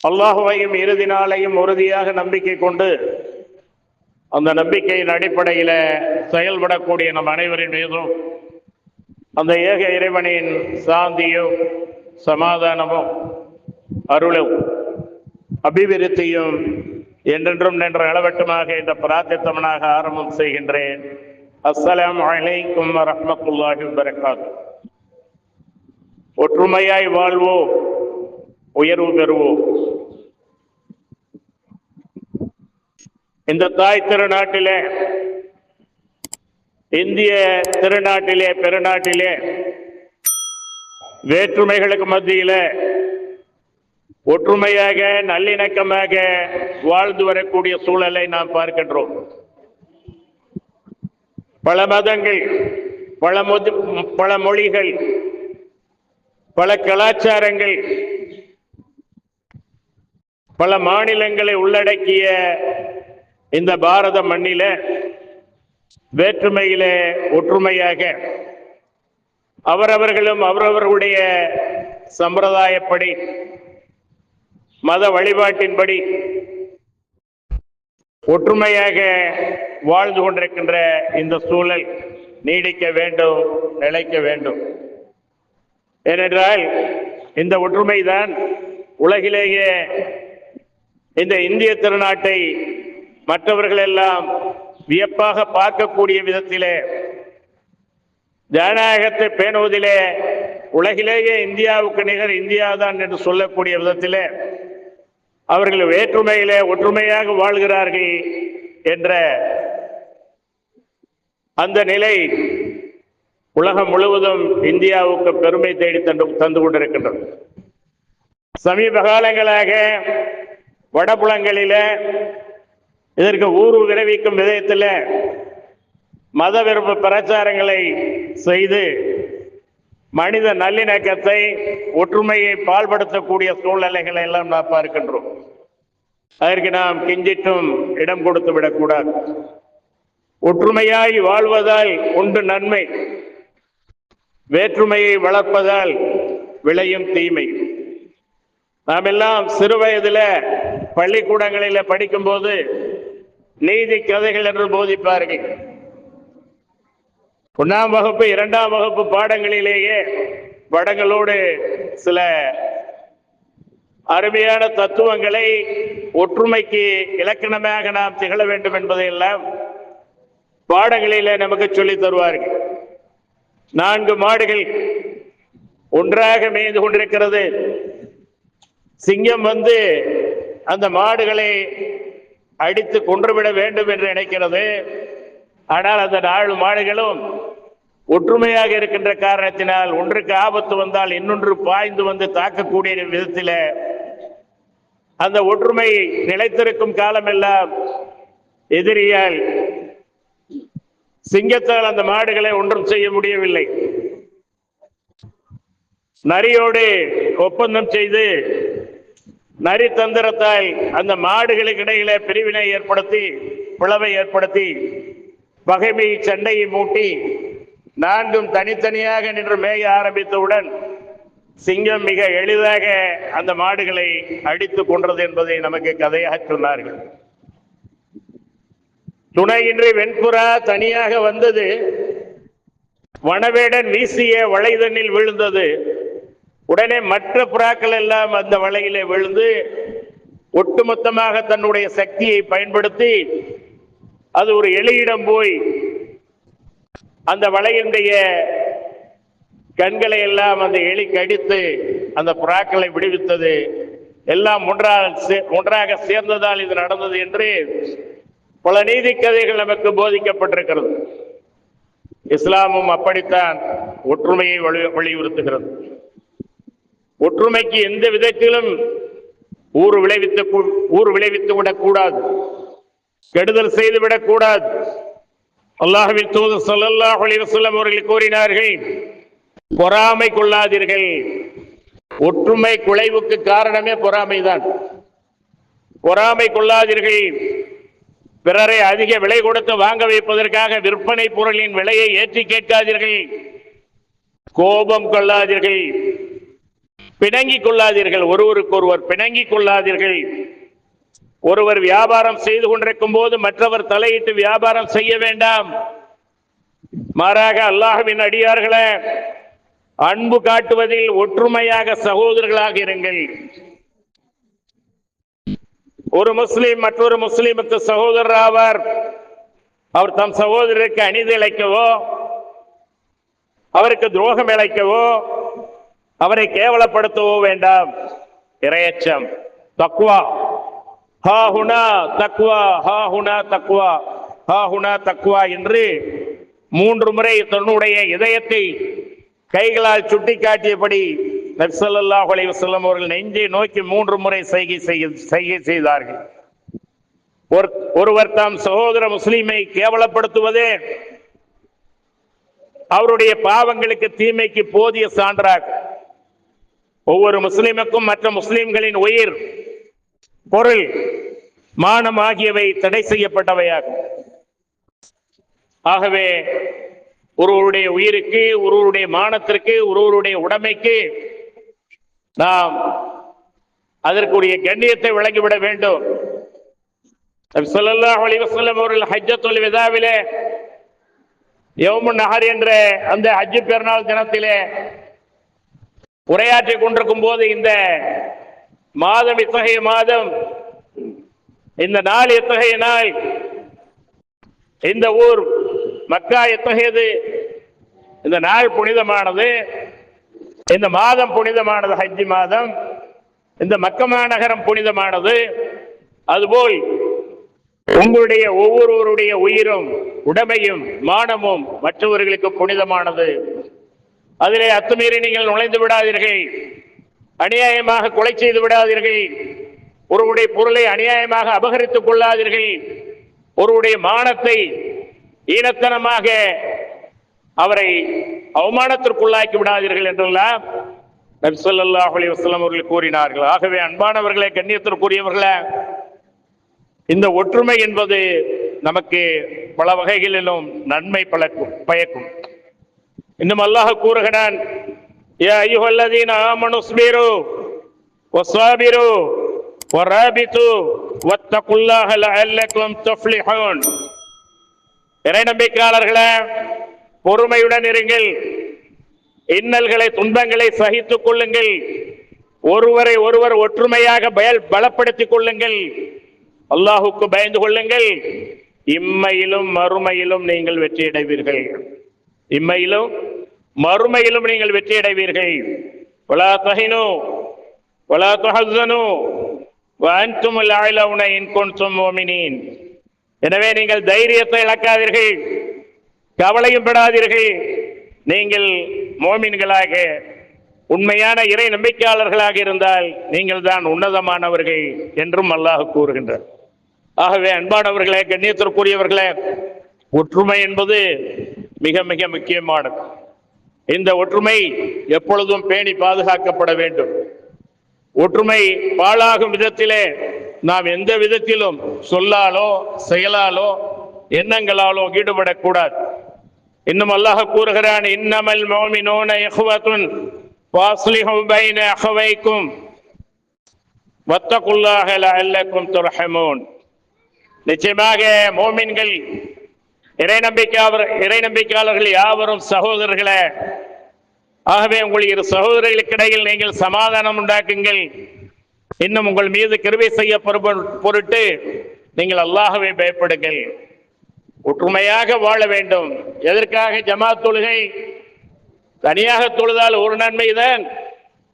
அல்லாஹுவையும் இறுதி நாளையும் உறுதியாக நம்பிக்கை கொண்டு அந்த நம்பிக்கையின் அடிப்படையில் செயல்படக்கூடிய நம் அனைவரின் மீதும் அந்த ஏக இறைவனின் சாந்தியும் சமாதானமும் அருளும் அபிவிருத்தியும் என்றென்றும் நின்ற அளவட்டுமாக இந்த பிரார்த்தித்தவனாக ஆரம்பம் செய்கின்றேன். அஸ்ஸலாமு அலைக்கும் வரஹ்மத்துல்லாஹி வபரகாத்துஹு. ஒற்றுமையாய் வாழ்வோம், உயர்வு பெறுவோம். இந்த தாய் திருநாட்டிலே, இந்திய திருநாட்டிலே, பெருநாட்டிலே வேற்றுமைகளுக்கு மத்தியில ஒற்றுமையாக நல்லிணக்கமாக வாழ்ந்து வரக்கூடிய சூழலை நாம் பார்க்கின்றோம். பல மதங்கள், பல மொழிகள், பல கலாச்சாரங்கள், பல மாநிலங்களை உள்ளடக்கிய இந்த பாரத மண்ணில வேற்றுமையிலே ஒற்றுமையாக அவரவர்களும் அவரவர்களுடைய சம்பிரதாயப்படி மத வழிபாட்டின்படி ஒற்றுமையாக வாழ்ந்து கொண்டிருக்கின்ற இந்த சூழல் நீடிக்க வேண்டும், நிலைக்க வேண்டும். ஏனென்றால் இந்த ஒற்றுமைதான் உலகிலேயே இந்த இந்திய திருநாட்டை மற்றவர்கள் எல்லாம் வியப்பாக பார்க்கக்கூடிய விதத்திலே, ஜனநாயகத்தை பேணுவதிலே உலகிலேயே இந்தியாவுக்கு நிகர் இந்தியாதான் என்று சொல்லக்கூடிய விதத்திலே அவர்கள் வேற்றுமையிலே ஒற்றுமையாக வாழ்கிறார்கள் என்ற அந்த நிலை உலகம் முழுவதும் இந்தியாவுக்கு பெருமை தேடி தந்து கொண்டிருக்கின்றது. சமீப காலங்களாக வடபுலங்களில இதற்கு ஊறு விளைவிக்கும் விதத்தில் மத விருப்ப பிரச்சாரங்களை செய்து மனித நல்லிணக்கத்தை, ஒற்றுமையை பால்படுத்தக்கூடிய சூழ்நிலைகளை எல்லாம் நாம் பார்க்கின்றோம். அதற்கு நாம் கிஞ்சிட்டும் இடம் கொடுத்து விடக்கூடாது. ஒற்றுமையாய் வாழ்வதால் உண்டு நன்மை, வேற்றுமையை வளர்ப்பதால் விளையும் தீமை. நாம் எல்லாம் சிறு வயதில் பள்ளிக்கூடங்களில் படிக்கும்போது நீதி கதைகள் என்று போதிப்பார்கள். 1ஆம் வகுப்பு 2ஆம் வகுப்பு பாடங்களிலேயே படங்களோடு சில அருமையான தத்துவங்களை ஒற்றுமைக்கு இலக்கணமாக நாம் திகழ வேண்டும் என்பதையெல்லாம் பாடங்களிலே நமக்கு சொல்லித் தருவார்கள். 4 மாடுகள் ஒன்றாக மேய்ந்து கொண்டிருக்கிறது. சிங்கம் வந்து அந்த மாடுகளை அடித்து கொன்றுவிட வேண்டும் என்று நினைக்கிறது. ஆனால் அந்த 4 மாடுகளும் ஒற்றுமையாக இருக்கின்ற காரணத்தினால் ஒன்றுக்கு ஆபத்து வந்தால் இன்னொன்று பாய்ந்து வந்து தாக்கக்கூடிய விதத்தில் அந்த ஒற்றுமை நிலைத்திருக்கும் காலமெல்லாம் எதிரியால் சிங்கத்தால் அந்த மாடுகளை ஒன்றும் செய்ய முடியவில்லை. நரியோடு ஒப்பந்தம் செய்து நரி தந்திரத்தால் அந்த மாடுகளுக்கு இடையில பிரிவினை ஏற்படுத்தி, பிளவை ஏற்படுத்தி, பகைமை சண்டையை மூட்டி 4ம் தனித்தனியாக நின்று மேய ஆரம்பித்தவுடன் சிங்கம் மிக எளிதாக அந்த மாடுகளை அடித்து கொன்றது என்பதை நமக்கு கதையாக சொன்னார்கள். துணையின்றி வெண்புறா தனியாக வந்தது, வனவேடன் வீசிய வளைதனில் விழுந்தது. உடனே மற்ற புறாக்கள் எல்லாம் அந்த வலையிலே விழுந்து ஒட்டுமொத்தமாக தன்னுடைய சக்தியை பயன்படுத்தி அது ஒரு எலியிடம் போய் அந்த வலையினுடைய கண்களை எல்லாம் அந்த எலி கடித்து அந்த புறாக்களை விடுவித்தது. எல்லாம் ஒன்றாக சேர்ந்ததால் இது நடந்தது என்று பல நீதி கதைகள் நமக்கு போதிக்கப்பட்டிருக்கிறது. இஸ்லாமும் அப்படித்தான் ஒற்றுமையை வலியுறுத்துகிறது. ஒற்றுமைக்கு எந்த விதத்திலும் ஊறு விளைவித்து விடக்கூடாது, கெடுதல் செய்து விடக்கூடாது. அல்லாஹ்வின் தூதர் ஸல்லல்லாஹு அலைஹி வஸல்லம் அவர்கள் கூறினார்கள், பொறாமை கொள்ளாதீர்கள். ஒற்றுமை குலைவுக்கு காரணமே பொறாமைதான். பொறாமை கொள்ளாதீர்கள். பிறரை அதிக விலை கொடுத்து வாங்க வைப்பதற்காக விற்பனை பொருளின் விலையை ஏற்றி கேட்காதீர்கள். கோபம் கொள்ளாதீர்கள். பிணங்கிக் கொள்ளாதீர்கள், ஒருவருக்கொருவர் பிணங்கிக் கொள்ளாதீர்கள். ஒருவர் வியாபாரம் செய்து கொண்டிருக்கும் போது மற்றவர் தலையிட்டு வியாபாரம் செய்ய வேண்டாம். மாறாக அல்லாஹ்வின் அடியார்களே, அன்பு காட்டுவதில் ஒற்றுமையாக சகோதரர்களாக இருங்கள். ஒரு முஸ்லிம் மற்றொரு முஸ்லிமுக்கு சகோதரர் ஆவார். அவர் தம் சகோதரருக்கு அநீதி இழைக்கவோ, அவருக்கு துரோகம் இழைக்கவோ, அவரை கேவலப்படுத்தவோ வேண்டாம். இறையச்சம், தக்வா, ஹா ஹுனா தக்வா, ஹா ஹுனா தக்வா, ஹா ஹுனா தக்வா என்று 3 முறை தன்னுடைய இதயத்தை கைகளால் சுட்டி காட்டியபடி நபி ஸல்லல்லாஹு அலைஹி வஸல்லம் அவர்கள் நெஞ்சை நோக்கி 3 முறை செய்கை செய்தார்கள். ஒருவர் தாம் சகோதர முஸ்லிமை கேவலப்படுத்துவதே அவருடைய பாவங்களுக்கு, தீமைக்கு போதிய சான்றாகும். ஒவ்வொரு முஸ்லிமுக்கும் மற்ற முஸ்லிம்களின் உயிர், பொருள், மானம் ஆகியவை தடை செய்யப்பட்டவையாகும். ஆகவே ஒருவருடைய உயிருக்கு, ஒருவருடைய மானத்திற்கு, ஒருவருடைய உடைமைக்கு நாம் அதற்குரிய கண்ணியத்தை வழங்கிவிட வேண்டும். நபி ஸல்லல்லாஹு அலைஹி வஸல்லம் அவர்கள் ஹஜ்ஜத்துல் விதாவிலே யௌமுன் நஹர் என்ற அந்த ஹஜ் பெருநாள் தினத்திலே உரையாற்றி கொண்டிருக்கும் போது, இந்த மாதம் இத்தகைய மாதம், இந்த நாள் எத்தகைய நாள், இந்த ஊர் மக்கா எத்தகையது, இந்த நாள் புனிதமானது, இந்த மாதம் புனிதமானது, ஹஜ் மாதம், இந்த மக்கா மாநகரம் புனிதமானது. அதுபோல் உங்களுடைய ஒவ்வொருவருடைய உயிரும், உடைமையும், மானமும் மற்றவர்களுக்கு புனிதமானது. அதிலே அத்துமீறி நீங்கள் நுழைந்து விடாதீர்கள். அநியாயமாக கொலை செய்து விடாதீர்கள். ஒருவருடைய பொருளை அநியாயமாக அபகரித்துக் கொள்ளாதீர்கள். ஒருவருடைய மானத்தை ஈனத்தனமாக அவரை அவமானத்திற்குள்ளாக்கி விடாதீர்கள் என்றெல்லாம் நபி ஸல்லல்லாஹு அலைஹி வஸல்லம் அவர்கள் கூறினார்கள். ஆகவே அன்பானவர்களே, கண்ணியத்திற்குரியவர்களே, இந்த ஒற்றுமை என்பது நமக்கு பல வகைகளிலும் நன்மை பயக்கும். இன்னும் அல்லாஹ் கூறுகிறான், யா அய்யுஹல்லதீன ஆமனு ஸ்பிரு வஸாபிரு வராபிது வத்தகுல்லாஹ லஅல்லகும் துஃப்லிஹூன். இறை நம்பிக்கையாளர்களே, பொறுமையுடன் இருங்கள், இன்னல்களை, துன்பங்களை சகித்துக் கொள்ளுங்கள், ஒருவரை ஒருவர் ஒற்றுமையாக பலப்படுத்திக் கொள்ளுங்கள், அல்லாஹுக்கு பயந்து கொள்ளுங்கள், இம்மையிலும் மறுமையிலும் நீங்கள் வெற்றியடைவீர்கள். இம்மையிலும் மறுமையிலும் நீங்கள் வெற்றியடைவீர்கள். வலா தஹினு வலா தஹஸனு வஅன்துமுல் அலௌன இன் குன்தும் முஃமினீன். எனவே நீங்கள் தைரியத்தை இழக்காதீர்கள், கவலையும் படாதீர்கள். நீங்கள் மோமின்களாக, உண்மையான இறை நம்பிக்கையாளர்களாக இருந்தால் நீங்கள் தான் உன்னதமானவர்கள் என்றும் அல்லாஹ் கூறுகின்றார். ஆகவே அன்பானவர்களே, கண்ணியத்திற்குரியவர்களே, ஒற்றுமை என்பது மிக மிக முக்கியமானது. இந்த ஒற்றுமை எப்பொழுதும் பேணி பாதுகாக்கப்பட வேண்டும். ஒற்றுமை பாழாகும் விதத்திலே நாம் எந்த விதத்திலும் சொல்லாலோ, செயலாலோ, எண்ணங்களாலோ ஈடுபடக்கூடாது. இன்னும் அல்லாஹ் கூறுகிறான், இன்னமல் முஃமினூன இஹ்வத்துன் ஃபஸ்லிஹு பைன அஹவைக்கும் வத்தகுல்லாஹ லஅல்லகும் துர்ஹமூன். நிச்சயமாக மோமின்கள், இறை நம்பிக்கையாளர்கள் யாவரும் சகோதரர்களே. ஆகவே உங்கள் இரு சகோதரர்களுக்கு இடையில் நீங்கள் சமாதானம் உண்டாக்குங்கள். இன்னும் உங்கள் மீது கிருபை செய்ய பொருட்டு நீங்கள் அல்லாஹ்வை பயப்படுங்கள். ஒற்றுமையாக வாழ வேண்டும். எதற்காக ஜமாத் தொழுகை? தனியாக தொழுதால் ஒரு நன்மை தான்,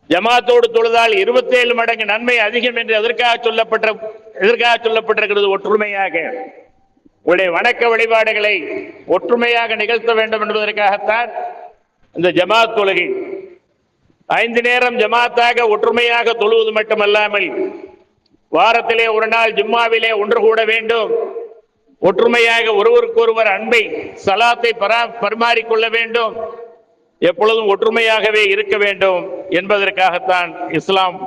ஜமாத்தோடு தொழுதால் 27 மடங்கு நன்மை அதிகம் என்று எதற்காக சொல்லப்பட்டிருக்கிறது? ஒற்றுமையாக உங்களுடைய வணக்க வழிபாடுகளை ஒற்றுமையாக நிகழ்த்த வேண்டும் என்பதற்காகத்தான் இந்த ஜமாத் தொழுகை. 5 நேரம் ஜமாத்தாக ஒற்றுமையாக தொழுவது மட்டுமல்லாமல் வாரத்திலே ஒரு நாள் ஜும்மாவிலே ஒன்று கூட வேண்டும். ஒற்றுமையாக ஒருவருக்கொருவர் அன்பை, சலாத்தை பரிமாறிக்கொள்ள வேண்டும். எப்பொழுதும் ஒற்றுமையாகவே இருக்க வேண்டும் என்பதற்காகத்தான் இஸ்லாம்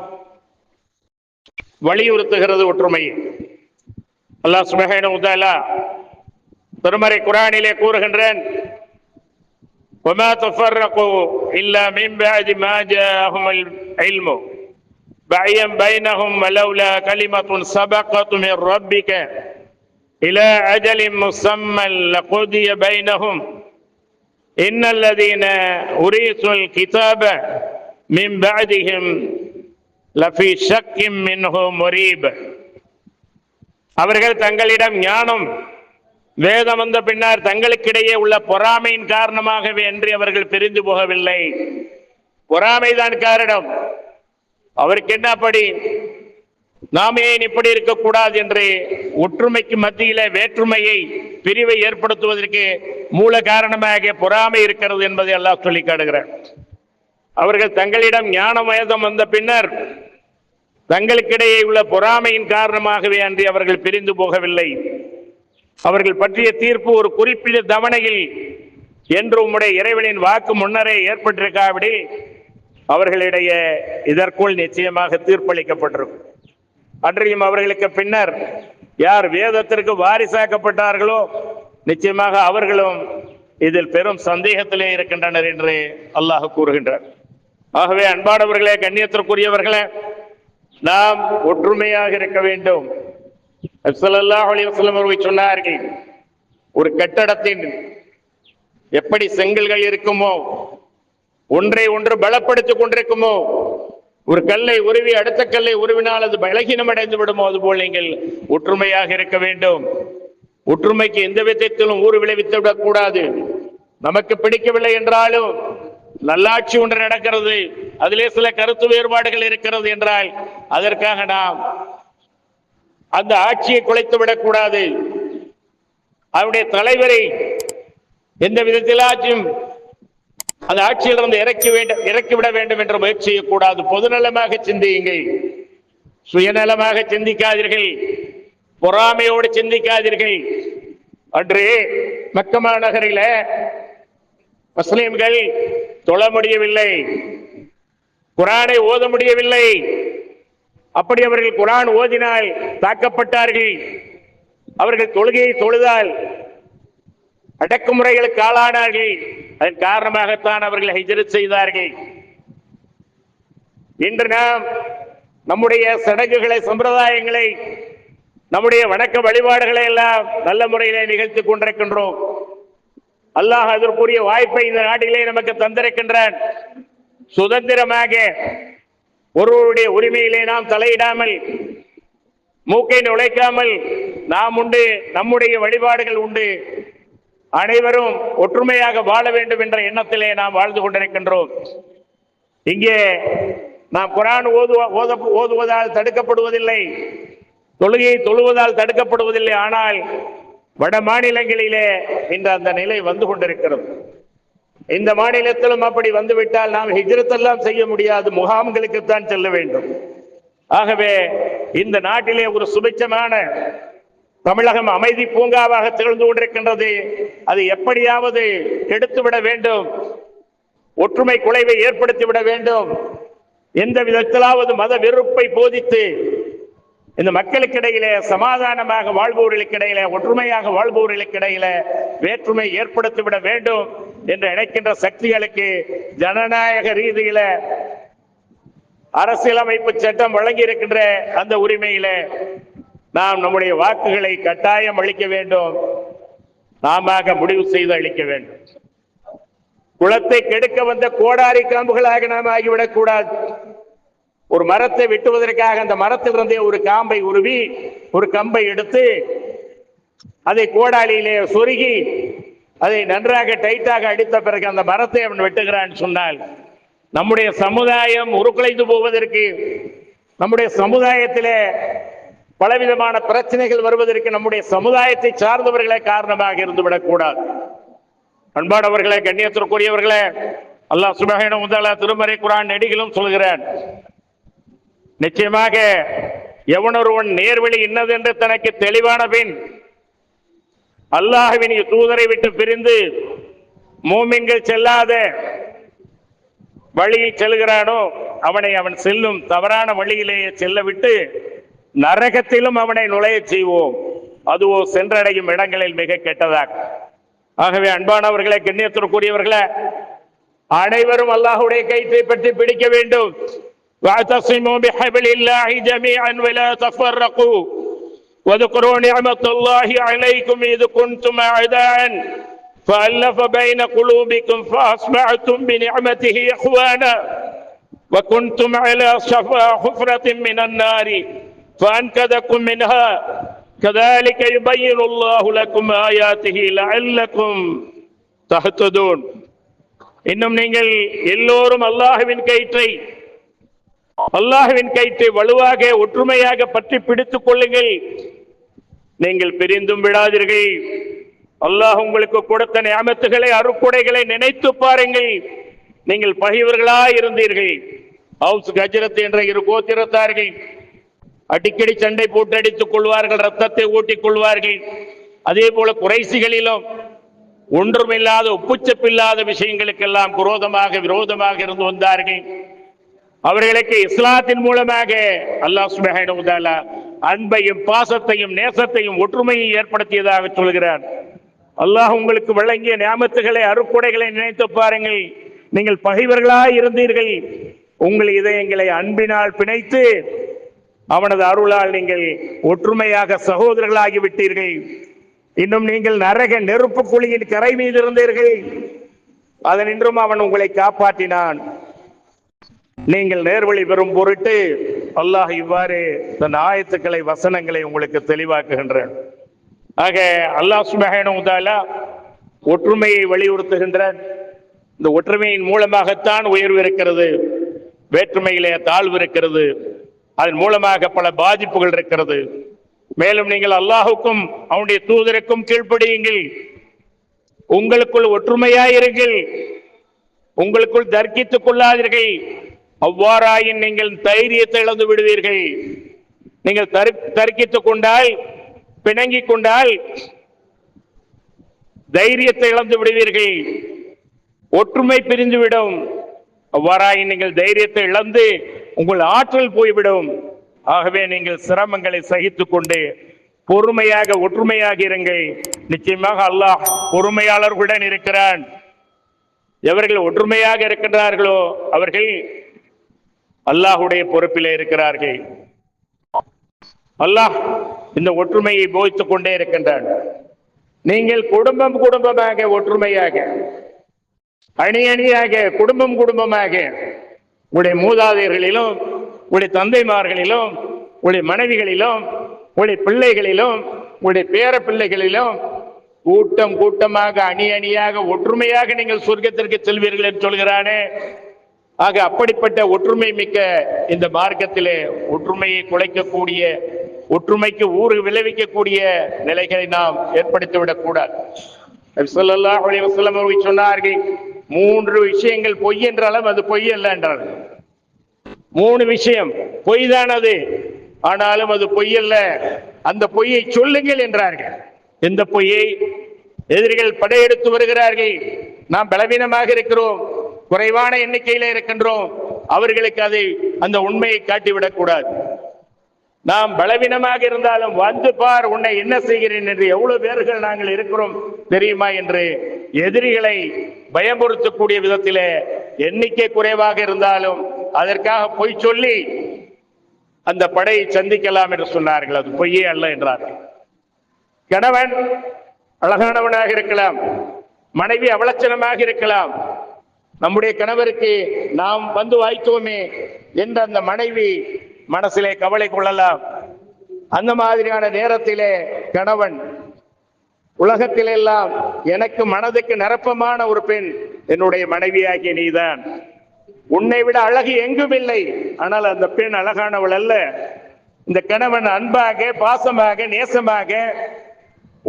வலியுறுத்துகிறது ஒற்றுமை. அல்லாஹ் சுப்ஹானஹு வ தஆலா திருமறை குர்ஆனிலே கூறுகின்றான், வமா தஃபர்ரகு إلا من بعد ما جاءهم العلم بغيا بينهم ولولا كلمة سبقت من ربك إلى أجل مسمى لقضي بينهم إن الذين أورثوا الكتاب من بعدهم لفي شك منه مريب. அவர்கள் தங்களிடம் ஞானம் வேதம் வந்த பின்னர் தங்களுக்கிடையே உள்ள பொறாமையின் காரணமாகவே என்று அவர்கள் பிரிந்து போகவில்லை. பொறாமைதான் காரணம். அவருக்கு என்ன அப்படி, நாம் ஏன் இப்படி இருக்கக்கூடாது என்று ஒற்றுமைக்கு மத்தியில வேற்றுமையை பிரிவை ஏற்படுத்துவதற்கு மூல காரணமாக பொறாமை இருக்கிறது என்பதை அல்லாஹ் சொல்லி காட்டுகிறார். அவர்கள் தங்களிடம் ஞான வேதம் வந்த பின்னர் தங்களுக்கிடையே உள்ள பொறாமையின் காரணமாகவே அன்றி அவர்கள் பிரிந்து போகவில்லை. அவர்கள் பற்றிய தீர்ப்பு ஒரு குறிப்பிட்ட தவணையில் என்று உம்முடைய இறைவனின் வாக்கு முன்னரே ஏற்பட்டிருக்காவிடி அவர்களிடையே இதற்குள் நிச்சயமாக தீர்ப்பளிக்கப்பட்டிருக்கும். அன்றையும் அவர்களுக்கு பின்னர் யார் வேதத்திற்கு வாரிசாக்கப்பட்டார்களோ நிச்சயமாக அவர்களும் இதில் பெரும் சந்தேகத்திலே இருக்கின்றனர் என்று அல்லாஹ் கூறுகின்றார். ஆகவே அன்பானவர்களே, கண்ணியத்திற்குரியவர்களே, நாம் ஒற்றுமையாக இருக்க வேண்டும். ஸல்லல்லாஹு அலைஹி வஸல்லம் அவர்கள் சொன்னார்கள், ஒரு கட்டடத்தின் எப்படி செங்கல்கள் இருக்குமோ, ஒன்றை ஒன்று பலப்படுத்திக் கொண்டிருக்குமோ, ஒரு கல்லை உருவி அடுத்த கல்லை உருவினால் அது பலகீனம் அடைந்து விடுமோ, அதுபோல் நீங்கள் ஒற்றுமையாக இருக்க வேண்டும். ஒற்றுமைக்கு எந்த விதத்திலும் ஊறு விளைவித்து விடக்கூடாது. நமக்கு பிடிக்கவில்லை என்றாலும் நல்லாட்சி ஒன்று நடக்கிறது, அதிலே சில கருத்து வேறுபாடுகள் இருக்கிறது என்றால் அதற்காக நாம் அந்த ஆட்சியை குலைத்து விடக்கூடாது. அவருடைய தலைவரை எந்த விதத்திலாச்சும் அந்த ஆட்சியிலிருந்து இறக்கிவிட வேண்டும் என்று முயற்சி செய்யக்கூடாது. பொதுநலமாக சிந்தியுங்கள், சுயநலமாக சிந்திக்காதீர்கள், பொறாமையோடு சிந்திக்காதீர்கள். அன்று மக்கா மாநகரில முஸ்லிம்கள் தொழ முடியவில்லை, குர்ஆனை ஓத முடியவில்லை. அப்படி அவர்கள் குர்ஆன் ஓதினால் தாக்கப்பட்டார்கள். அவர்கள் தொழுகையை தொழுதால் அடக்குமுறைகளுக்கு ஆளானார்கள். அதன் காரணமாகத்தான் அவர்கள் ஹிஜ்ரத் செய்தார்கள். இன்று நாம் நம்முடைய சடங்குகளை, சம்பிரதாயங்களை, நம்முடைய வணக்க வழிபாடுகளை எல்லாம் நல்ல முறையிலே நிகழ்த்திக் கொண்டிருக்கின்றோம். அல்லாஹ் அதற்குரிய வாய்ப்பை இந்த நாட்டிலே நமக்கு தந்திருக்கின்றான். சுதந்திரமாக ஒருவருடைய உரிமையிலே நாம் தலையிடாமல், மூக்கை நுழைக்காமல் நாம் உண்டு, நம்முடைய வழிபாடுகள் உண்டு, அனைவரும் ஒற்றுமையாக வாழ வேண்டும் என்ற எண்ணத்திலே நாம் வாழ்ந்து கொண்டிருக்கின்றோம். இங்கே நாம் குர்ஆன் ஓதுவதால் தடுக்கப்படுவதில்லை, தொழுகையை தொழுவதால் தடுக்கப்படுவதில்லை. ஆனால் வட மாநிலங்களிலே இன்று அந்த நிலை வந்து கொண்டிருக்கிறது. இந்த மாநிலத்திலும் அப்படி வந்துவிட்டால் நாம் ஹிஜ்ரத் எல்லாம் செய்ய முடியாது, முகாம்களுக்குத்தான் செல்ல வேண்டும். ஆகவே இந்த நாட்டிலே ஒரு சுபிட்சமான தமிழகம் அமைதி பூங்காவாக திகழ்ந்து கொண்டிருக்கின்றது. அது எப்படியாவது கெடுத்துவிட வேண்டும், ஒற்றுமை குலைவை ஏற்படுத்திவிட வேண்டும். எந்த விதத்திலாவது மத வெறுப்பை போதித்து இந்த மக்களுக்கிடையிலே சமாதானமாக வாழ்பவர்களுக்கிடையிலே, ஒற்றுமையாக வாழ்பவர்களுக்கிடையிலே வேற்றுமை ஏற்படுத்திவிட வேண்டும் என்று நினைக்கின்ற சக்திகளுக்கு ஜனநாயக ரீதியில அரசியலமைப்பு சட்டம் வழங்கி இருக்கின்ற அந்த உரிமையில நாம் நம்முடைய வாக்குகளை கட்டாயம் அளிக்க வேண்டும். நாம முடிவு செய்து அளிக்க வேண்டும். குளத்தை கெடுக்க வந்த கோடாரி காம்புகளாக நாம் ஆகிவிடக் கூடாது. ஒரு மரத்தை வெட்டுவதற்காக அந்த மரத்திலிருந்தே ஒரு காம்பை உருவி ஒரு கம்பை எடுத்து அதை கோடாலியிலே சொருகி அதை நன்றாக டைட்டாக அடித்த பிறகு அந்த மரத்தை அவன் வெட்டுகிறான் சொன்னால் நம்முடைய சமுதாயம் உருக்குலைந்து போவதற்கு, நம்முடைய சமுதாயத்திலே பலவிதமான பிரச்சனைகள் வருவதற்கு நம்முடைய சமுதாயத்தை சார்ந்தவர்களே காரணமாக இருந்துவிடக் கூடாது. அன்பானவர்களே, கண்ணியத்திற்குரியவர்களே, அல்லாஹ் சுப்ஹானஹு வ தஆலா திருமறை குர்ஆன் நெடுகிலும் சொல்கிறான், நிச்சயமாக எவனொருவன் நேர்வழி இன்னது என்று தனக்கு தெளிவான பின் அல்லாஹ்வின் தூதரை விட்டு பிரிந்து மூமின்கள் செல்லாத வழியில் செல்கிறானோ அவனை அவன் செல்லும் தவறான வழியிலேயே செல்ல விட்டு நரகத்திலும் அவனை நுழைய செய்வோம், அதுவோ சென்றடையும் இடங்களில் மிக கெட்டதாக. ஆகவே அன்பானவர்களே, கண்ணியத்திற்குரியவர்களே, அனைவரும் அல்லாஹ்வுடைய கயிற்றை பற்றி பிடிக்க வேண்டும். வஅதஸிமு பிஹப்லில்லாஹி ஜமீஅன் வலா தஃபர்ரகு வذكروا نعمة الله عليكم إذ كنتم أعداء فألف بين قلوبكم فأصبحتم بنعمته إخوانا وكنتم على شفا حفرة من النار فأنقذكم منها كذلك يبين الله لكم آياته لعلكم تهتدون. இன்னும் நீங்கள் எல்லோரும் அல்லாஹ்வின் கயிற்றை வலுவாக ஒற்றுமையாக பற்றி பிடித்துக் கொள்ளுங்கள். நீங்கள் பிரிந்தும் விடாதீர்கள். அல்லாஹ் உங்களுக்கு கொடுத்த நியமத்துகளை அருட்கொடைகளை நினைத்து பாருங்கள். நீங்கள் பகைவர்களாய் இருந்தீர்கள். ஹவுஸ் கஜ்ரத் என்ற இரு கோத்திரத்தார்கள் அடிக்கடி சண்டை போட்டு அடித்துக் கொள்வார்கள், ரத்தத்தை ஊட்டிக் கொள்வார்கள். அதே போல குறைசிகளிலும் ஒன்றுமில்லாத ஒப்புச்சப்பில்லாத விஷயங்களுக்கெல்லாம் விரோதமாக இருந்து வந்தார்கள். அவர்களுக்கு இஸ்லாத்தின் மூலமாக அல்லாஹ் சுப்ஹானஹு வ தஆலா அன்பையும் பாசத்தையும் நேசத்தையும் ஒற்றுமையை ஏற்படுத்தியதாக சொல்கிறார். அல்லாஹ் உங்களுக்கு வழங்கிய நியமத்துகளை அருட்கொடைகளை நினைத்து பாருங்கள். நீங்கள் பகைவர்களாய் இருந்தீர்கள். உங்கள் இதயங்களை அன்பினால் பிணைத்து அவனது அருளால் நீங்கள் ஒற்றுமையாக சகோதரர்களாகி விட்டீர்கள். இன்னும் நீங்கள் நரக நெருப்பு குழியின் கரை மீது இருந்தீர்கள். அதனின்றும் அவன் உங்களை காப்பாற்றினான். நீங்கள் நேர்வழி பெறும் பொருட்டு அல்லாஹ் இவ்வாறு தன் ஆயத்துக்களை வசனங்களை உங்களுக்கு தெளிவாக்குகின்றான். ஆக அல்லாஹ் சுப்ஹானஹு வ தஆலா ஒற்றுமையை வலியுறுத்துகின்றான். இந்த ஒற்றுமையின் மூலமாகத்தான் உயர்வு இருக்கிறது, வேற்றுமையிலே தாழ்வு இருக்கிறது. அதன் மூலமாக பல பாதிப்புகள் இருக்கிறது. மேலும் நீங்கள் அல்லாஹுக்கும் அவனுடைய தூதருக்கும் கீழ்ப்படியுங்கள். உங்களுக்குள் ஒற்றுமையாயிருங்கள். உங்களுக்குள் தர்க்கித்துக் கொள்ளாதீர்கள். அவ்வாறாயின் நீங்கள் தைரியத்தை இழந்து விடுவீர்கள். நீங்கள் தர்க்கித்துக் கொண்டால், பிணங்கிக் கொண்டால் தைரியத்தை இழந்து விடுவீர்கள். ஒற்றுமை பிரிந்துவிடும். அவ்வாறாயின் நீங்கள் தைரியத்தை இழந்து உங்கள் ஆற்றல் போய்விடும். ஆகவே நீங்கள் சிரமங்களை சகித்துக் கொண்டு பொறுமையாக ஒற்றுமையாக இருங்கள். நிச்சயமாக அல்லாஹ் பொறுமையாளர்களுடன் இருக்கிறான். எவர்கள் ஒற்றுமையாக இருக்கின்றார்களோ அவர்கள் அல்லாஹுடைய பொறுப்பிலே இருக்கிறார்கள். அல்லாஹ் இந்த ஒற்றுமையை போதித்துக் கொண்டே இருக்கின்றான். நீங்கள் குடும்பமாக ஒற்றுமையாக, அணி அணியாக, குடும்பமாக உங்களுடைய மூதாதையர்களிலும், உங்களுடைய தந்தைமார்களிலும், உங்களுடைய மனைவிகளிலும், உங்களுடைய பிள்ளைகளிலும், உங்களுடைய பேர பிள்ளைகளிலும் கூட்டமாக அணி அணியாக ஒற்றுமையாக நீங்கள் சொர்க்கத்திற்கு செல்வீர்கள் என்று சொல்கிறானே. ஆக அப்படிப்பட்ட ஒற்றுமை மிக்க இந்த மார்க்கத்திலே ஒற்றுமையை குலைக்கக்கூடிய, ஒற்றுமைக்கு ஊறு விளைவிக்கக்கூடிய நிலைகளை நாம் ஏற்படுத்திவிடக் கூடாது. நபி ஸல்லல்லாஹு அலைஹி வஸல்லம் அவர்கள் சொன்னார்கள், 3 விஷயங்கள் பொய் என்றாலும் அது பொய் அல்ல என்றார்கள். 3 விஷயம் பொய் தான் அது, ஆனாலும் அது பொய் அல்ல. அந்த பொய்யை சொல்லுங்கள் என்றார்கள். எந்த பொய்யை? எதிரிகள் படையெடுத்து வருகிறார்கள், நாம் பலவீனமாக இருக்கிறோம், குறைவான எண்ணிக்கையில இருக்கின்றோம், அவர்களுக்கு அந்த உண்மையை காட்டிவிடக் கூடாது. நாம் பலவீனமாக இருந்தாலும் வந்து பார் உன்னை என்ன செய்கிறேன் என்று எவ்வளவு பேர்கள் நாங்கள் இருக்கிறோம் தெரியுமா என்று எதிரிகளை பயமுறுத்தக்கூடிய விதத்திலே எண்ணிக்கை குறைவாக இருந்தாலும் அதற்காக பொய் சொல்லி அந்த படையை சந்திக்கலாம் என்று சொன்னார்கள். அது பொய்யே அல்ல என்றார்கள். கணவன் அழகானவனாக இருக்கலாம், மனைவி அவலட்சணமாக இருக்கலாம். நம்முடைய கணவருக்கு நாம் வந்து வாய்த்தோமே என்ற அந்த மனைவி மனசிலே கவலை கொள்ளலாம். அந்த மாதிரியான நேரத்திலே கணவன் உலகத்திலெல்லாம் எனக்கு மனதுக்கு நிரப்பமான ஒரு பெண் என்னுடைய மனைவியாகிய நீதான், உன்னை விட அழகு எங்கும் இல்லை, ஆனால் அந்த பெண் அழகானவள் அல்ல. இந்த கணவன் அன்பாக, பாசமாக, நேசமாக,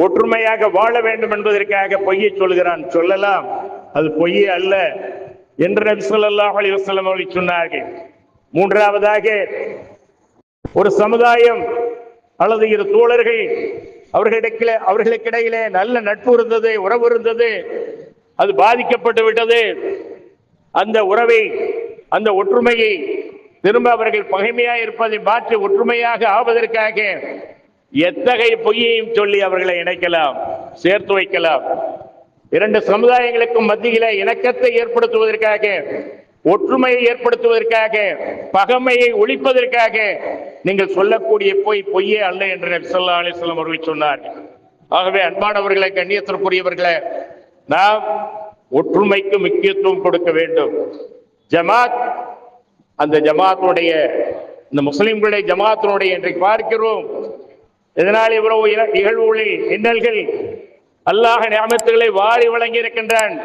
ஒற்றுமையாக வாழ வேண்டும் என்பதற்காக பொய்யை சொல்கிறான். சொல்லலாம், அது பொய்யே அல்ல என்று நபி ஸல்லல்லாஹு அலைஹி வஸல்லம் அவர்கள் சொன்னார்கள். மூன்றாவதாக, ஒரு சமுதாயம் அல்லது இரு தோழர்கள் அவர்களுக்கிடையிலே நல்ல நட்பு இருந்தது, உறவு இருந்தது, அது பாதிக்கப்பட்டு விட்டது. அந்த உறவை, அந்த ஒற்றுமையை திரும்ப அவர்கள் பகைமையாக இருப்பதை மாற்றி ஒற்றுமையாக ஆவதற்காக எத்தகைய பொய்யையும் சொல்லி அவர்களை இணைக்கலாம், சேர்த்து வைக்கலாம். இரண்டு சமுதாயங்களுக்கும் மத்தியில இணக்கத்தை ஏற்படுத்துவதற்காக, ஒற்றுமையை ஏற்படுத்துவதற்காக, பகைமையை ஒழிப்பதற்காக நீங்கள் சொல்லக்கூடிய பொய்யே அல்ல என்று நபி ஸல்லல்லாஹு அலைஹி வஸல்லம் அவர்கள் சொன்னார்கள். ஆகவே அன்பானவர்களை, கண்ணியத்திற்குரியவர்களை, நாம் ஒற்றுமைக்கு முக்கியத்துவம் கொடுக்க வேண்டும். ஜமாத், அந்த ஜமாத்துடைய, இந்த முஸ்லிம்களுடைய ஜமாத்தினுடைய இன்றைக்கு பார்க்கிறோம், இதனால் இவ்வளவு இகழ்வுகளில் இன்னல்கள், அல்லாஹ் நிஅமத்துகளை வாரி வழங்கி இருக்கின்றான்.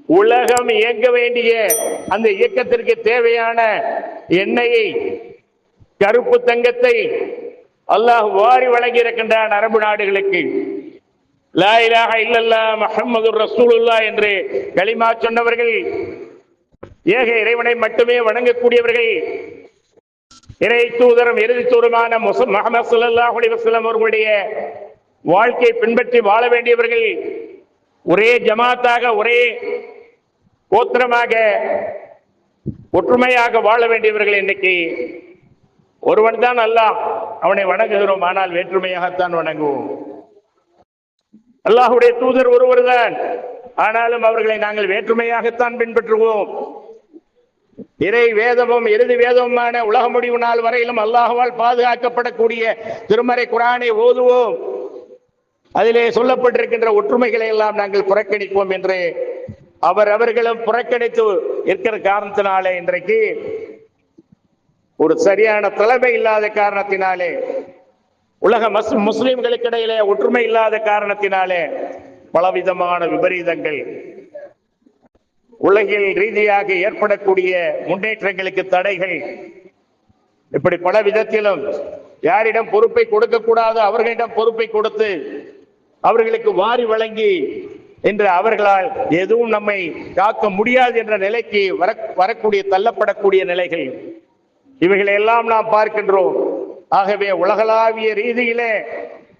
உலகம் இயங்க வேண்டிய அந்த இயக்கத்திற்கு தேவையான எண்ணெயை, கருப்பு தங்கத்தை அல்லாஹ் வாரி வழங்கி இருக்கின்றான் அரபு நாடுகளுக்கு. லா இலாஹ இல்லல்லாஹ் முஹம்மதுர் ரசூலுல்லாஹ் என்று கலிமா சொன்னவர்கள், ஏக இறைவனை மட்டுமே வணங்கக்கூடியவர்கள், இறை தூதரும் இறுதி தூதருமான முஹம்மது ஸல்லல்லாஹு அலைஹி வஸல்லம் அவர்களுடைய வாழ்க்கை பின்பற்றி வாழ வேண்டியவர்கள், ஒரே ஜமாத்தாக, ஒரே கோத்திரமாக, ஒற்றுமையாக வாழ வேண்டியவர்கள். இன்னைக்கு ஒருவன் தான் அல்லாஹ், அவனை வணங்குகிறோம், ஆனால் வேற்றுமையாகத்தான் வணங்குவோம். அல்லாஹ்வுடைய தூதர் ஒருவர் தான், ஆனாலும் அவர்களை நாங்கள் வேற்றுமையாகத்தான் பின்பற்றுவோம். இறை வேதமும் இறுதி வேதமுமான உலக முடிவு நாள் வரையிலும் அல்லாஹ்வால் பாதுகாக்கப்படக்கூடிய திருமறை குர்ஆனை ஓதுவோம். அதிலே சொல்லப்பட்டிருக்கின்ற ஒற்றுமைகளை எல்லாம் நாங்கள் புறக்கணிப்போம் என்று அவர்களும் புறக்கணித்து இருக்கிற காரணத்தினாலே, இன்றைக்கு ஒரு சரியான தலைமை இல்லாத காரணத்தினாலே, உலக முஸ்லிம்களுக்கு இடையிலே ஒற்றுமை இல்லாத காரணத்தினாலே பலவிதமான விபரீதங்கள், உலகில் ரீதியாக ஏற்படக்கூடிய முன்னேற்றங்களுக்கு தடைகள், இப்படி பல விதத்திலும் யாரிடம் பொறுப்பை கொடுக்க கூடாது அவர்களிடம் பொறுப்பை கொடுத்து அவர்களுக்கு வாரி வழங்கி என்று அவர்களால் எதுவும் நம்மை காக்க முடியாது என்ற நிலைக்கு வரக்கூடிய, தள்ளப்படக்கூடிய நிலைகள், இவைகளை எல்லாம் நாம் பார்க்கின்றோம். ஆகவே உலகளாவிய ரீதியிலே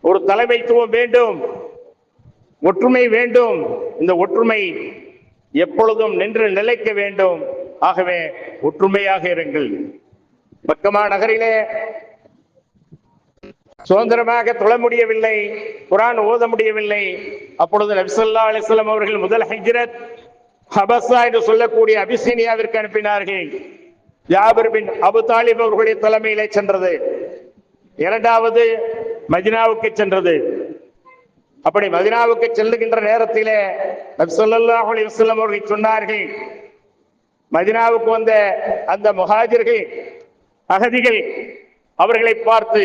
ஒரு தலைமைத்துவம் வேண்டும், ஒற்றுமை வேண்டும். இந்த ஒற்றுமை எப்பொழுதும் நின்று நிலைக்க வேண்டும். ஆகவே ஒற்றுமையாக இருங்கள். மக்கமா நகரிலே சுதந்திரமாக தொழ முடியவில்லை, குர்ஆன் ஓத முடியவில்லை. அப்பொழுது நபி ஸல்லல்லாஹு அலைஹி வஸல்லம் அவர்கள் முதல் ஹிஜ்ரத் ஹபஸா என்று சொல்லக்கூடிய அபிசீனியாவிற்கு அனுப்பினார்கள். ஜாபிர் பின் அபு தாலிப் அவர்களுடைய தலைமையிலே சென்றது. இரண்டாவது மதீனாவுக்கு சென்றது. அப்படி மதீனாவுக்கு செல்லுகின்ற நேரத்திலே நபி ஸல்லல்லாஹு அலைஹி வஸல்லம் அவர்கள் சொன்னார்கள், மதீனாவுக்கு வந்த அந்த முஹாஜிர்கள், அகதிகள், அவர்களை பார்த்து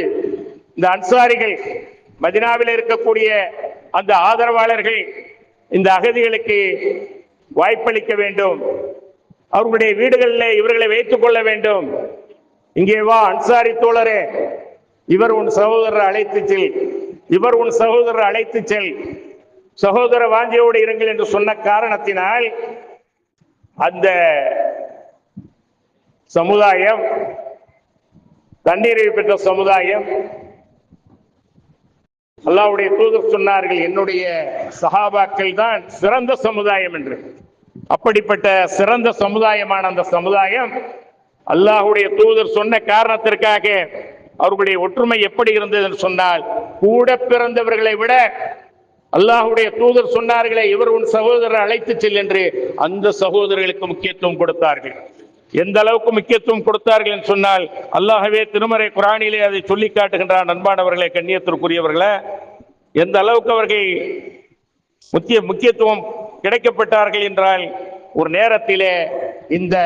இந்த அன்சாரிகள், மதீனாவில் இருக்கக்கூடிய அந்த ஆதரவாளர்கள் இந்த அகதிகளுக்கு வாய்ப்பளிக்க வேண்டும், அவர்களுடைய வீடுகளில் இவர்களை வைத்துக் கொள்ள வேண்டும். இங்கே வா அன்சாரி தோழரே, இவர் உன் சகோதரர் அழைத்து செல், இவர் உன் சகோதரர் அழைத்து செல், சகோதர வாஞ்சியோடு இருங்கள் என்று சொன்ன காரணத்தினால் அந்த சமுதாயம், தண்ணீரை பெற்ற சமுதாயம், அல்லாஹ்வுடைய தூதர் சொன்னார்கள், என்னுடைய சஹாபாக்கள் தான் சிறந்த சமுதாயம் என்று. அப்படிப்பட்ட சிறந்த சமுதாயமான அந்த சமுதாயம் அல்லாஹ்வுடைய தூதர் சொன்ன காரணத்திற்காக அவர்களுடைய ஒற்றுமை எப்படி இருந்தது என்று சொன்னால், கூட பிறந்தவர்களை விட அல்லாஹ்வுடைய தூதர் சொன்னார்களே, இவர் உன் சகோதரர் அழைத்து செல் என்று, அந்த சகோதரர்களுக்கு முக்கியத்துவம் கொடுத்தார்கள். எந்த அளவுக்கு முக்கியத்துவம் கொடுத்தார்கள் என்று சொன்னால், அல்லாஹ்வே திருமறை குர்ஆனிலே அதை சொல்லி காட்டுகின்றான். அன்பானவர்களே, கண்ணியத்திற்குரியவர்களே, எந்த அளவுக்கு அவர்கள் முக்கியத்துவம் கிடைக்கப்பட்டார்கள் என்றால், ஒரு நேரத்திலே இந்த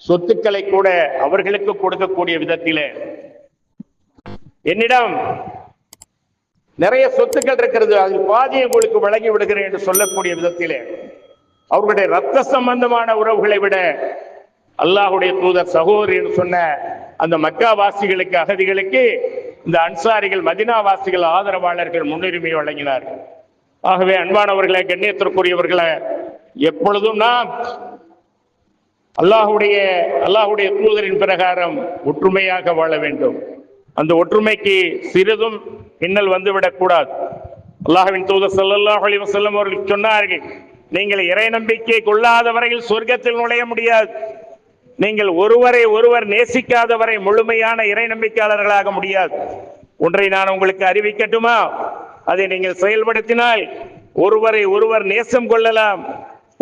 சொத்துக்களை கூட அவர்களுக்கு கொடுக்கக்கூடிய விதத்திலே, என்னிடம் நிறைய சொத்துக்கள் இருக்கிறது, அதில் பாதியை உங்களுக்கு வழங்கி விடுகிறேன் என்று சொல்லக்கூடிய விதத்திலே, அவர்களுடைய இரத்த சம்பந்தமான உறவுகளை விட அல்லாஹ்வுடைய தூதர் சகோதரி என்று சொன்ன அந்த மக்கா வாசிகளுக்கு, அகதிகளுக்கு இந்த அன்சாரிகள், மதீனா வாசிகள், ஆதரவாளர்கள் முன்னுரிமை வழங்கினார்கள். ஆகவே அன்பானவர்களே, கண்ணியத்திற்குரியவர்களே, எப்பொழுதும் நாம் அல்லாஹ்வுடைய தூதரின் பிரகாரம் ஒற்றுமையாக வாழ வேண்டும். அந்த ஒற்றுமைக்கு சிறிதும் இன்னல் வந்துவிடக் கூடாது. அல்லாஹ்வின் தூதர் ஸல்லல்லாஹு அலைஹி வஸல்லம் அவர்கள் சொன்னார்கள், நீங்கள் இறை நம்பிக்கை கொள்ளாத வரையில் சொர்க்கத்தில் நுழைய முடியாது. நீங்கள் ஒருவரை ஒருவர் நேசிக்காத வரை முழுமையான இறை நம்பிக்கையாளர்களாக முடியாது. ஒன்றை நான் உங்களுக்கு அறிவிக்கட்டுமா? அதை நீங்கள் செயல்படுத்தினால் ஒருவரை ஒருவர் நேசம் கொள்ளலாம்,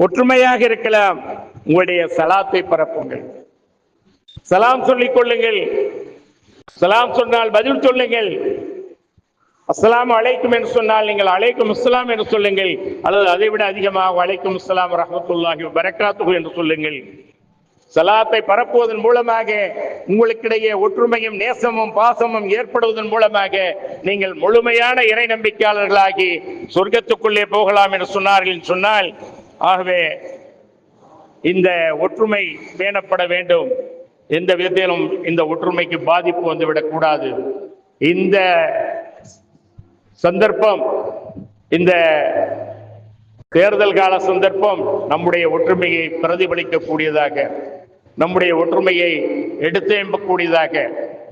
ஒற்றுமையாக இருக்கலாம். உங்களுடைய சலாத்தை பரப்புங்கள், சலாம் சொல்லிக் கொள்ளுங்கள். சலாம் சொன்னால் பதில் சொல்லுங்கள். அஸ்ஸலாமு அலைக்கும் என்று சொன்னால் நீங்கள் அலைக்கும் அஸ்ஸலாம் என்று சொல்லுங்கள், அல்லது அதைவிட அதிகமாக அலைக்கும் அஸ்ஸலாம் ரஹ்மத்துல்லாஹி வ பரக்காத்துஹு என்று சொல்லுங்கள். சலாத்தை பரப்புவதன் மூலமாக உங்களுக்கிடையே ஒற்றுமையும் நேசமும் பாசமும் ஏற்படுவதன் மூலமாக நீங்கள் முழுமையான இறை நம்பிக்கையாளர்களாகி சொர்க்கத்துக்குள்ளே போகலாம் என்று சொன்னார்கள் சொன்னால், ஆகவே இந்த ஒற்றுமை பேணப்பட வேண்டும். எந்த விதத்திலும் இந்த ஒற்றுமைக்கு பாதிப்பு வந்துவிடக் கூடாது. இந்த சந்தர்ப்பம், இந்த தேர்தல் கால சந்தர்ப்பம் நம்முடைய ஒற்றுமையை பிரதிபலிக்கக்கூடியதாக, நம்முடைய ஒற்றுமையை எடுத்தேம்பக்கூடியதாக.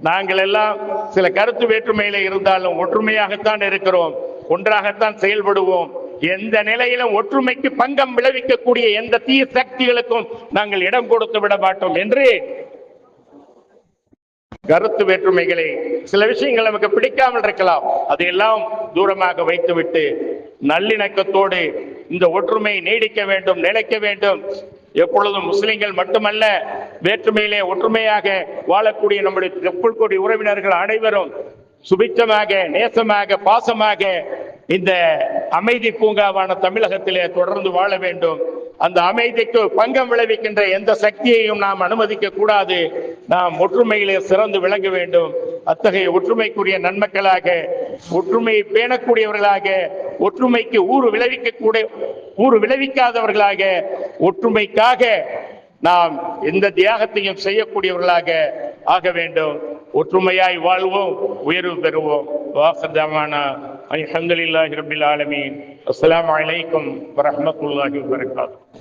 நாங்கள் எல்லாம் சில கருத்து வேற்றுமையில இருந்தாலும் ஒற்றுமையாகத்தான் இருக்கிறோம், ஒன்றாகத்தான் செயல்படுவோம். எந்த நிலையிலும் ஒற்றுமைக்கு பங்கம் விளைவிக்கக்கூடிய எந்த தீய சக்திகளுக்கும் நாங்கள் இடம் கொடுத்து விட மாட்டோம் என்று கருத்து வேற்றுமைகளை, சில விஷயங்கள் நமக்கு பிடிக்காமல் இருக்கலாம், அதையெல்லாம் தூரமாக வைத்துவிட்டு நல்லிணக்கத்தோடு இந்த ஒற்றுமை நீடிக்க வேண்டும், நிலைக்க வேண்டும். எப்பொழுதும் முஸ்லிம்கள் மட்டுமல்ல, வேற்றுமையிலே ஒற்றுமையாக வாழக்கூடிய நம்முடைய தொப்புள்கொடி உறவினர்கள் அனைவரும் சுபிச்சமாக, நேசமாக, பாசமாக இந்த அமைதி பூங்காவான தமிழகத்திலே தொடர்ந்து வாழ வேண்டும். அந்த அமைதிக்கு பங்கம் விளைவிக்கின்ற எந்த சக்தியையும் நாம் அனுமதிக்க கூடாது. நாம் ஒற்றுமையிலே சிறந்து விளங்க வேண்டும். அத்தகைய ஒற்றுமைக்குரிய நன்மக்களாக, ஒற்றுமையை பேணக்கூடியவர்களாக, ஒற்றுமைக்கு ஊறு விளைவிக்காதவர்களாக, ஒற்றுமைக்காக நாம் எந்த தியாகத்தையும் செய்யக்கூடியவர்களாக ஆக வேண்டும். ஒற்றுமையாய் வாழ்வோம், உயர்வு பெறுவோம். அல்ஹம்துலில்லாஹி ரப்பில் ஆலமீன். அஸ்ஸலாமு அலைக்கும் வரஹ்மத்துல்லாஹி வபரகாத்துஹு.